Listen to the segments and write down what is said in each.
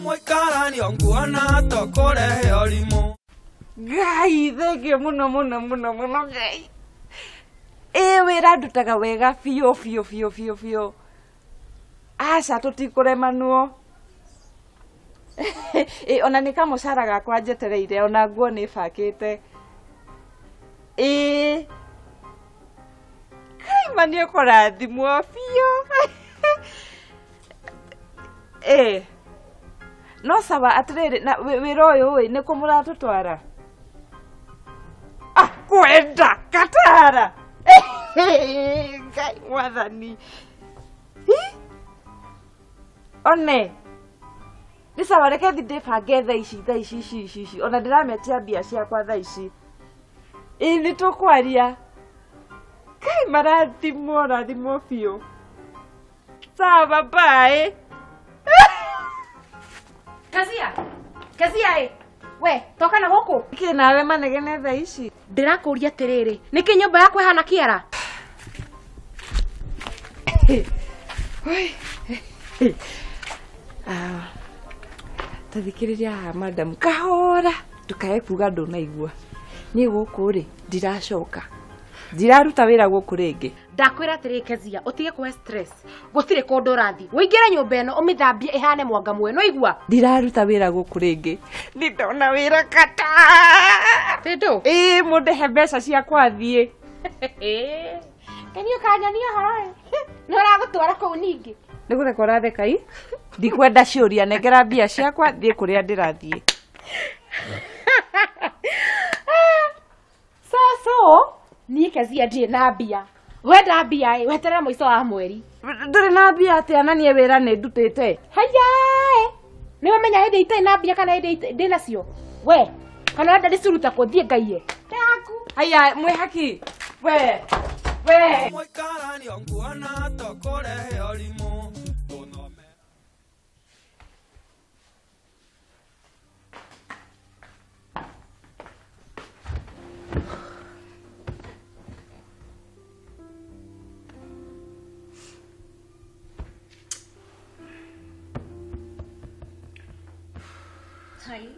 Moikarani onguana tokore orimo. Gai, thenge muno gai. Wira ndutaga wega biũ. Aca tũtikũrema nuo. Ona nĩ kamũcara gakwa njetereire, ona nguo nĩ bakĩte. Kaima nĩ ũkũrathimwo biũ. No sawa atĩrĩrĩ, na wĩra ũyũ nĩ kũ mũratũtwara? Kwenda Katara. Ngai mwathani. One nĩ sawa, reke thiĩ ndĩbange thaa ici. Ona ndĩrametia mbia ciakwa thaa ici. Nĩ tũkwaria. Kai marathimwo biũ. Sawa, bye. Kezia we toka na gũkũ Kĩ nawe manegene thaa ici. Ndĩrakũria atĩrĩrĩ, nĩkĩ nyũmba yakwa ĩhana kĩara? Tathikĩrĩria haha madam kahora ndũkae kuga ndũnaigua. Niĩ gũkũ rĩ ndiracoka, ndiraruta wĩra gũkũ rĩngĩ. Ndakwĩra atĩrĩ Kezia, ũtige kũhe stress. Gũtirĩ kũndũ ũrathiĩ. Ũingĩre nyũmba ĩno ũmĩthambie ĩhane mwanga mwe, no igua? Ndiraruta wĩra gũkũ rĩngĩ. Nĩ ndona wĩra Katara. Tĩndũ? Mũndehe mbeca ciakwa thiĩ. Kenio kanyonia hoi. Nĩ ũragũtwara kũu ningĩ? Nĩ gũtheka ũratheka ii? Ndikwenda ciũria, nengera mbia ciakwa thiĩ kũrĩa ndĩrathiĩ. So niĩ Kezia ndirĩ na mbia. Wenda mbia weterere mũico wa mweri. Ndũrĩ na mbia atĩa na niĩ wĩra nĩ ndutĩte? Haya nĩ wamenya hĩndĩ itarĩ na mbia kana hĩndĩ ndĩ nacio? We kana wenda ndĩciruta kũ thiĩ ngaiye? Yaku. Haya mwĩhaki. We. Moikarani onguana tokore orimo. Hai.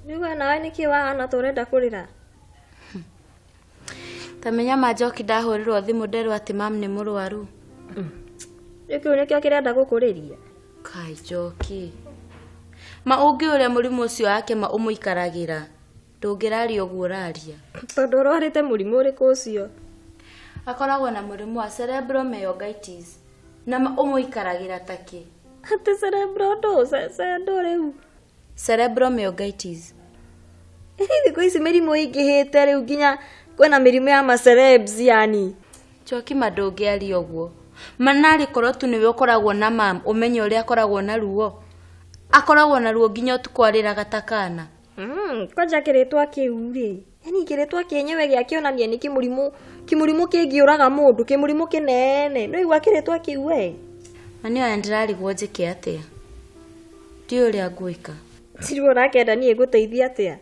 Niuga nawe nĩkĩ wahana ta ũrenda kũrĩra? Tamenya Manjoki ndahũrĩrwo thimũ nderwo atĩ mam nĩ mũrwaru. Kĩu nĩkĩo kĩrenda gũkũrĩria. Kai Njoki. Ma ũngĩũrĩa mũrimũ ũcio wake ma ũmũikaragĩra. Ndũngĩraria ũguo ũraria. Tondũ ũrwarĩte mũrimũ ũrĩkũ ũcio? Akoragwo na mũrimũ wa cerebral meningitis. Na ma ũmũikaragĩra takĩ. Atĩ cerebral rĩu. Cerebral meningitis. Thikũ ici mĩrimũ ĩingĩhĩte rĩu nginya kwĩna mĩrimũ ya macerebs yani. Njoki mandũngĩaria ũguo. Manarĩ korwo tu nĩwe ũkoragwo na mam ũmenye ũrĩa akoragwo na ruo. Akoragwo na ruo nginya ũtukũ arĩraga takana. Kwanja kĩrĩtwa kĩu rĩ. Yani kĩrĩtwa kĩenyewe gĩakĩonania nĩ kĩmũrimũ kĩngĩũraga mũndũ, kĩmũrimũ kĩnene. No igua kĩrĩtwa kĩu we. Mani oya ndĩrarigwo njĩke atĩa. Ndiũĩ ũrĩa ngwĩka. Sirwo rakenda niĩ ngũteithia atĩa?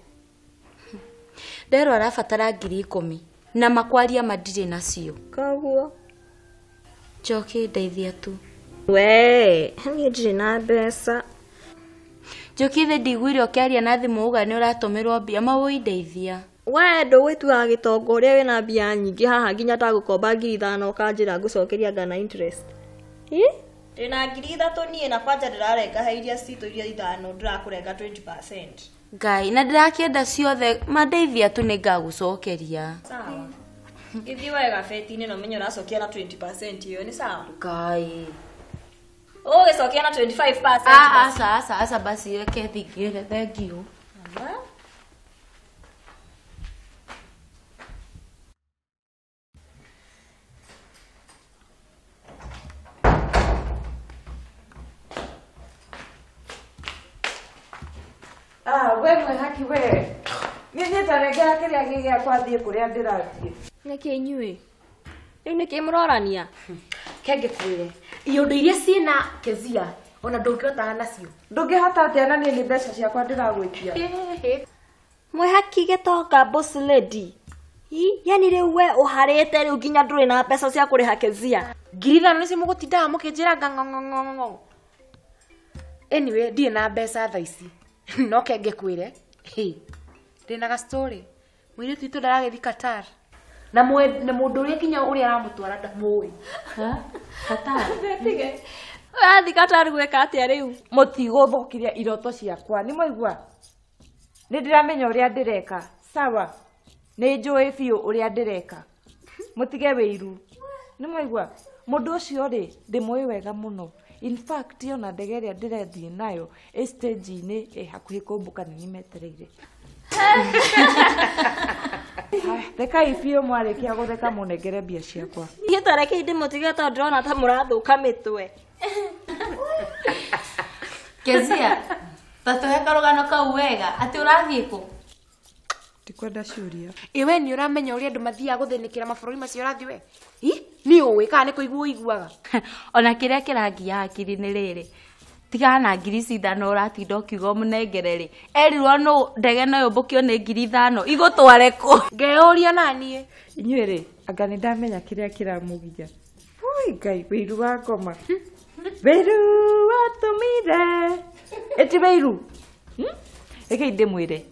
Nderwo arabatara 10,000 na makwaria madirĩ nacio. Koguo Njoki ndeithia tu. We, niĩ ndirĩ na mbeca. Njoki thĩ ndiguire ũkĩaria na thimũ uga nĩ ũratũmĩrwo mbia mawũindeithia. We ndũgwĩtuaga gĩtongo ũrĩa wĩna mbia nyingĩ haha nginya tagũkomba 5,000 ũkanjĩra ngũcokeria ngana interest. Ndĩna 3,000 niĩ na kwanja ndĩrarenga he iria citũ iria 5 ndĩrakũrenga 20%. Ngai na ndĩrakĩenda ciothe mandeithia tu nĩ ngagũcokeria. Sawa. Gĩthiĩ wega beti-inĩ no menye ũracokia na 20% iyo nĩ sawa? Ngai. Ũgĩcokia na 25%. Asa basi reke thingĩre thengio. We mwĩhaki we. Niĩ nĩtaregera kĩrĩa gĩgĩakwa thiĩ kũrĩa ndĩrathiĩ. Nĩkĩ inyuĩ? Rĩu nĩkĩ mũrorania? Kenge kwĩre. Indo iria ciĩna Kezia ona ndũngĩhota nacio. Ndũngĩhota atĩa na niĩ nĩ mbeca ciakwa ndĩragwĩtia. Mwĩhaki gĩtonga boss lady. Yani rĩu we ũharĩte rĩu nginya ndũrĩ na mbeca cia kũrĩha Kezia. 5,000 nĩcio mũgũtindaga mũkĩnjĩra ng'ong'ong'ong'o. Anyway, ndiye na mbeca tha ici. No kenge kwire. Ndina ga story. Mwire twitu ndaragethii Qatar. Na mundu uria kinya uria aramutwara ndamui. Ha? Qatar. Wathi Qatar gweka atia riu? Mutiguthukiria iroto ciakwa ni moigua. Ni ndiramenya uria ndireka. Sawa. Ni njui biu uria ndireka. Mutige wiru. Ni moigua. Mundu ucio ri ndimui wega muno. In fact ona ndege ria ndirathii nayo stage-ini hakuhi kumbuka ni metereire. Reka ifio mwarikia gutheka munengere mbia ciakwa. Niĩ twareke ndimutige tondũ ndĩrona ta mũrathuka mĩtwe. Kezia, tatuhe karugano kau wega, ati urathiĩ kũ? Ndikwenda ciuria. Iwe ni uramenya uria andu mathiaga guthinikira mabũrũri macio rathi we? Ni uwi kana ni kuigua iguaga? Ona kĩrĩa kĩrangia hakiri-inĩ rĩrĩ. Tiga na ngiri cithano ũratinda ũkiuga mũnengereri. Erirwo no ndege no yũmbũkio nĩ ngiri ithano igũtware kũ? Ngeuria nanie. Inyuĩ rĩ, anga nĩ ndamenya kĩrĩa kĩramugia. Ui Ngai, wĩiru wa ngoma. Wĩiru watũmire. Eti wĩiru. Reke ndĩmwĩre.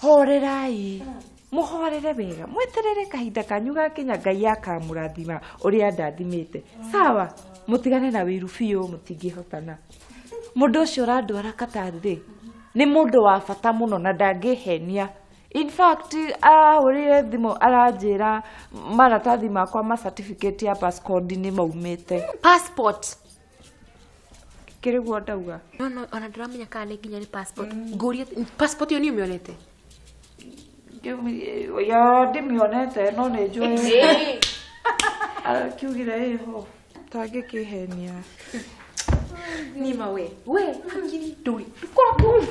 Horerai. Muhorere wega. Mweterere kahinda kanyu gakinya Ngai akamũrathima ũrĩa ndathimĩte. Sawa, mutigane na wĩiru biũ mũtingĩhotana. Mundu ucio ũrandwara Qatar ri ni mundu wa bata muno na ndangĩhenia. In fact ahũrire thimũ aranjĩra maratathi makwa ma certificate ya passport ni maumĩte. Passport. Kĩrĩguo ndauga. No, ona ndiramenya kana nĩ nginya ni passport. Nguria passport yo ni umionete. Ya ndimionete no nĩ njũĩ. Akiugire iho. Tangĩkĩhenia. Nima we ngiri ndui ikora kuu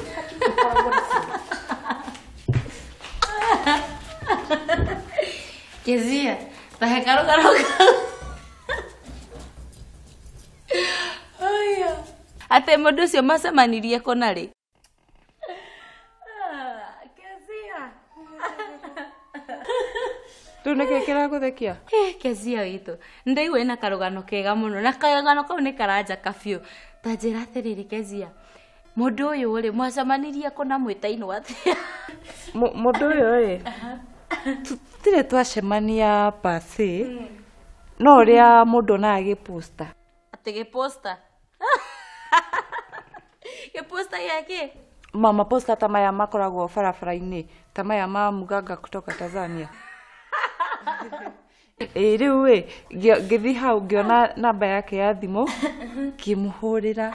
Kezia, tahe karugano aya ate mũndũ ũcio macemanirie kũ na rĩ? Kezia. Rĩu nĩkĩ kĩragũthekia? Kezia witũ, ndaigua ĩna karugano kega mũno na karugano kau nĩ karanja kabiũ. Ta njĩra atĩrĩrĩ Kezia, mũndũ ũyũ rĩ mwacemanirie kũ na mwĩtainwo atĩa? Mũndũ ũyũ rĩ tũtirĩ twacemania pase no ũrĩa mũndũ na agĩposta. Atĩ gĩposta? Gĩposta gĩakĩ? Mama posta ta maya makoragwo barabara-inĩ ta maya ma muganga kutoka Tanzania. Rĩu we ngĩthi hau ngĩona namba yake ya thimũ ngĩmũhũrĩra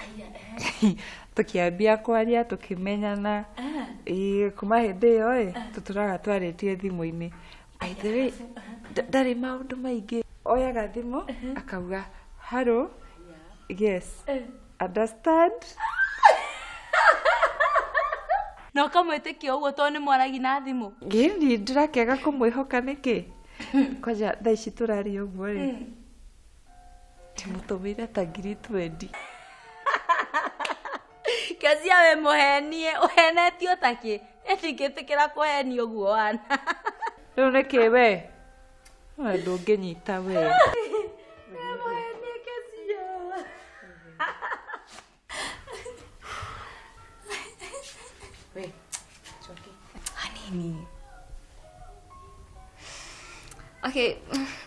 tũkĩambia kwaria tũkĩmenyana kuma hĩndĩ ĩyo tũtũraga twarĩtie thimũ-inĩ. By the way ndarĩ maũndũ maingĩ. Oyaga thimũ akauga hello yes understand. No kamwĩtĩkia ũguo tondũ nĩ mwaragi na thimũ? Gĩni ndĩrakĩaga kũmwĩhoka nĩkĩ? Kwanja thaa ici tũraria ũguo rĩ ndĩmũtũmĩire ta ngiri 20. Kezia we mũhenie ũhenetio takĩ ndingĩtĩkĩra kũhenio ũguo wana. Rĩu nĩkĩ we ndũngĩnyita we. Mũhenie Kezia. We choki Hanini. Okay,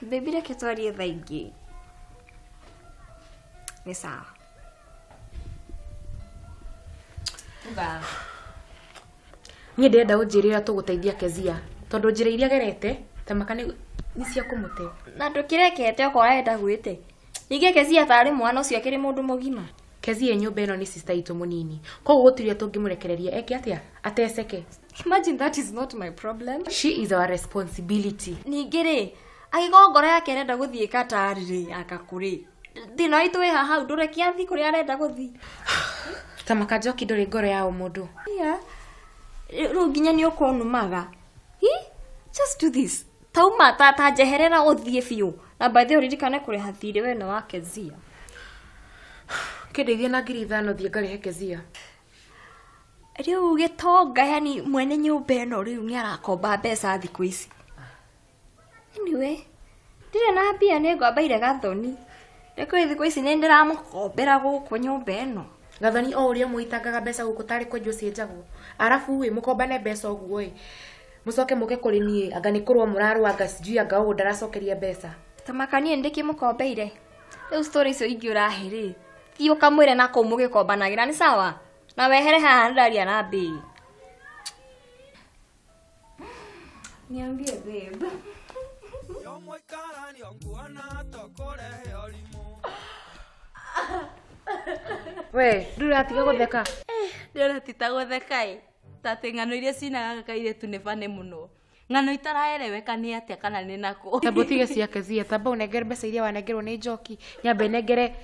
baby reke twarie thaa ingĩ. Nĩ sawa. Niĩ ndĩrenda ũnjĩrĩra tũgũteithia Kezia tondũ njĩra iria gerete ta maka nĩ cia kũmũte. Na ndũkĩrekete okorwo arenda gwĩte. Ningĩ Kezia tarĩ mwana ũcio akĩrĩ mũndũ mũgima. Kezia nyũmba ĩno nĩ sister itũ mũnini. Koguo gũtiria tũngĩmũrekereria eke atĩa ateceke. Imagine that is not my problem. She is our responsibility. Ningĩ rĩ, agĩkorwo ngoro yake arenda gũthiĩ Qatar rĩ, akakũrĩ. Thina itũ wĩ haha ndũreki athi kũrĩa arenda gũthiĩ. Ta maka njoki ndũrĩ ngoro ya mũndũ. Yeah. Rĩu nginya nĩ ũkũnumaga. Just do this. Tauma ta njeherera ũthiĩ biũ. Na by the way ririkane kũrĩha thirĩ wene wa Kezia. Kĩndeithia na ngiri 5 thiĩ ngarĩhe Kezia. Rĩu gĩtonga yani mwene nyũmba ĩno rĩu nĩ arakomba mbeca thikũ ici. Anyway, ndirĩ na mbia nĩ ngwambaire gathoni. Rĩkũ thikũ ici nĩ ndĩramũkombera gũkũ nyũmba ĩno. gathani o uria muitangaga mbeca guku tari kwenjwo cienjagwo arafu we mukombane mbeca uguo we mucoke muke kuri nie anga ni kurwo murarwanga sijui anga ugu ndaracokeria mbeca tamakanie ndiki mukombeire riu story icio ingi urahiri thi ukamwire na kå må gä kombanagira ni sawa na wehere haha ndaria na bei niambie babe Yo moikarani onguona tokorehe orimu. we nduratiga gutheka ndĩrona titagũtheka ĩ tatĩ ng'ano iria cinaga kairĩtu nĩ bane mũno ng'ano itaraereweka nĩ atĩa kana nĩ nakũ tamba tige cia Kezia tamba unengere mbeca iria wanengerwo nĩ Njoki nyambe nengere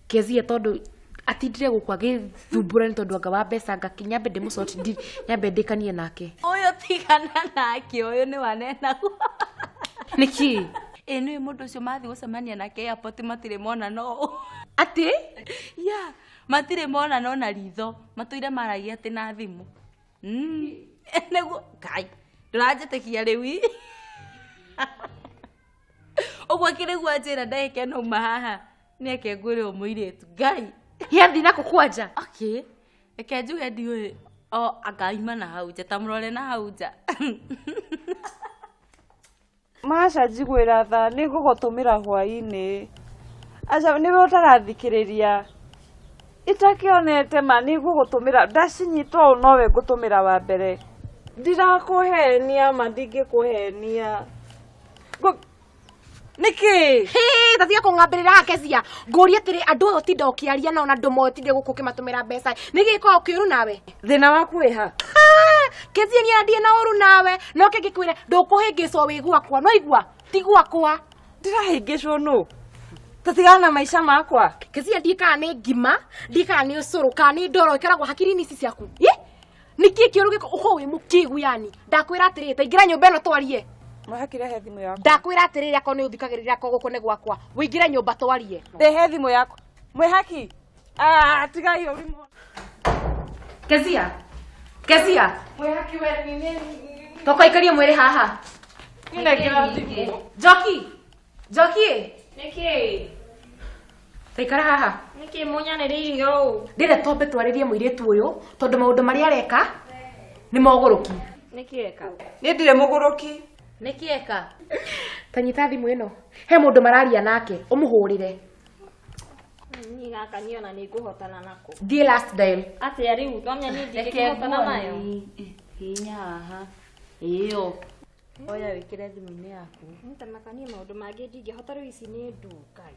Kezia tondu atindire gukwa githumbura ni tondu anga wa mbeca ngakinya mbe ndimucoti nyambe ndikanie nake ũyũ tigana nake ũyũ nĩ wanenagwo niki ĩ nĩ mũndũ ũcio mathi gũcemania nake airport matirĩ mona no ati ya matirĩ mona no na ritho matũire maragia atĩ na thimũ nĩguo ngai ndũranjĩtĩkia rĩu ũguo kĩrĩguo njĩra ndagĩka ĩno uma haha nĩeke ngwĩre mũirĩtu ngai yathi na kukwanja okay reke njuge ndiũĩ o akaima na hau nja tamũrore na hau nja Masha njiguĩra tha nĩ ngũgũtũmĩra hwaĩ-inĩ aca nĩwe ũtarathikĩrĩria itakĩonete ma nĩ ngũgũtũmĩra ndacinyitwo ũũ nowe ngũtũmĩra wa mbere ndirakũhenia ma ndingĩkũhenia nĩkĩ tathia kung'ambĩrĩra Kezia ngũria atĩrĩ andũ othe tinda ũkĩaria nao na ndũmotinde gũkũ ũkĩmatũmĩra mbeca nĩ gĩko kĩũru nawe thĩna waku wĩ ha Kezia nĩ andie na ũru nawe no kĩngĩkwĩre ndũkũhĩngĩcwo wĩ gwakwa no igua ti gwakwa ndirahĩngĩcwo nũ tatigana na maica makwa Kezia ndikaga nĩ ngima ndikaga nĩ ũcũrũ kana nĩ ndoro ĩkoragwo hakiri-inĩ ici ciaku nĩkĩ kĩũru gĩko ũkorwo wĩ mũkĩgu yani ndakwĩra atĩrĩ taingĩra nyũmba ĩno twarie mwahakire he thimũ yakwa ndakwĩra atĩrĩ akwa nĩ ũthikagĩrĩria akwa gũkũ nĩ gwakwa wĩingĩre nyũmba twarie ndehe thimũ yakwa mwĩhaki tigai ũrimũ Kezia mwĩhaki we toka ikarie mwĩrĩ haha nĩnengera thimũ Njoki niki taikara haha niki munyanĩrĩirio ndĩre tombe twarĩrie mũirĩtu ũyũ tondũ maũndũ marĩa areka nĩ mogũrũki niki eka nĩ ndirĩ mũgũrũki nĩkĩeka tanyita thimũ ĩno he mũndũ mararia nake ũmũhũrĩre ni gaka niona nĩ ngũhotana nako thiĩ last dial atĩa rĩu twamenya niĩ ndingĩkĩhotana nayo hinya haha ĩyo oya wĩkĩre thimũ-inĩ yaku nĩtamakanie maũndũ mangĩ ndingĩhota rĩu ici nĩ ndukai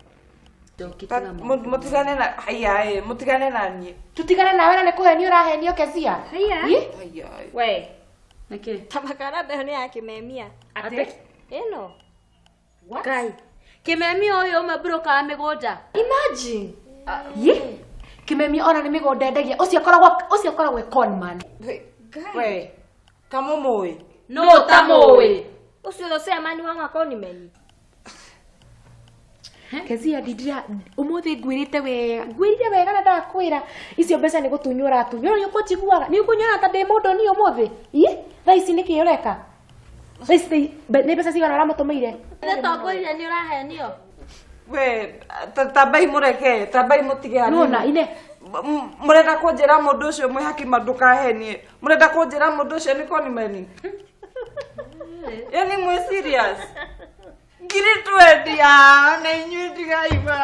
mũtigane na haiya mũtigane na niĩ tutigane nawe na nĩ kũhenio ũrahenio Kezia we nĩkĩ tamakara mbeho nĩ ya kĩmemia atĩ ĩno ngai kĩmemia ũyũ ũmwe mburũkaga mĩgũnda imagine kĩmemia ona nĩ mĩgũnda endagia ũcio akoragwo e conman we kamũmũĩ no tamũĩ ũcio thocemani wa makonimeni Kezia ndindira ũmũthĩ ngwĩrire wega na ndakwĩra icio mbeca nĩ gũtunywo ũratunywo nĩ ũkũnjiguaga nĩ ũkũnyona ta ndĩ mũndũ ni ũmũthĩ thaa ici nĩkĩ ũreka thaa ici nĩ mbeca cigana ũramũtũmĩire nĩtongũire nĩ ũrahenio we tambai mũreke tambai mũtige nona ine mũrenda kũnjĩra mũndũ ũcio mwĩhaki ndũkahenie mũrenda kũnjĩra mũndũ ũcio nĩ konimeni yani mwĩ serious ngiri 20 na inyuĩ ndigaima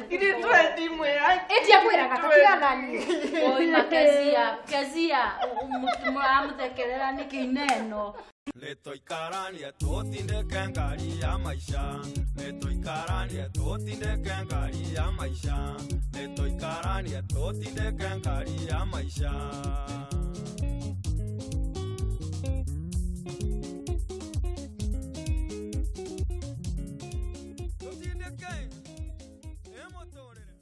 ngiri 20 mwĩhaki ĩtia kwĩraga tatigana niĩ oima Kezia mũramũthekerera nĩkĩ ineno Nĩtũikaranie tũtindĩke ngari ya maica Nĩtũikaranie tũtindĩke ngari ya maica Nĩtũikaranie tũtindĩke ngari ya maica Tũtindĩke ĩ mũtũrĩre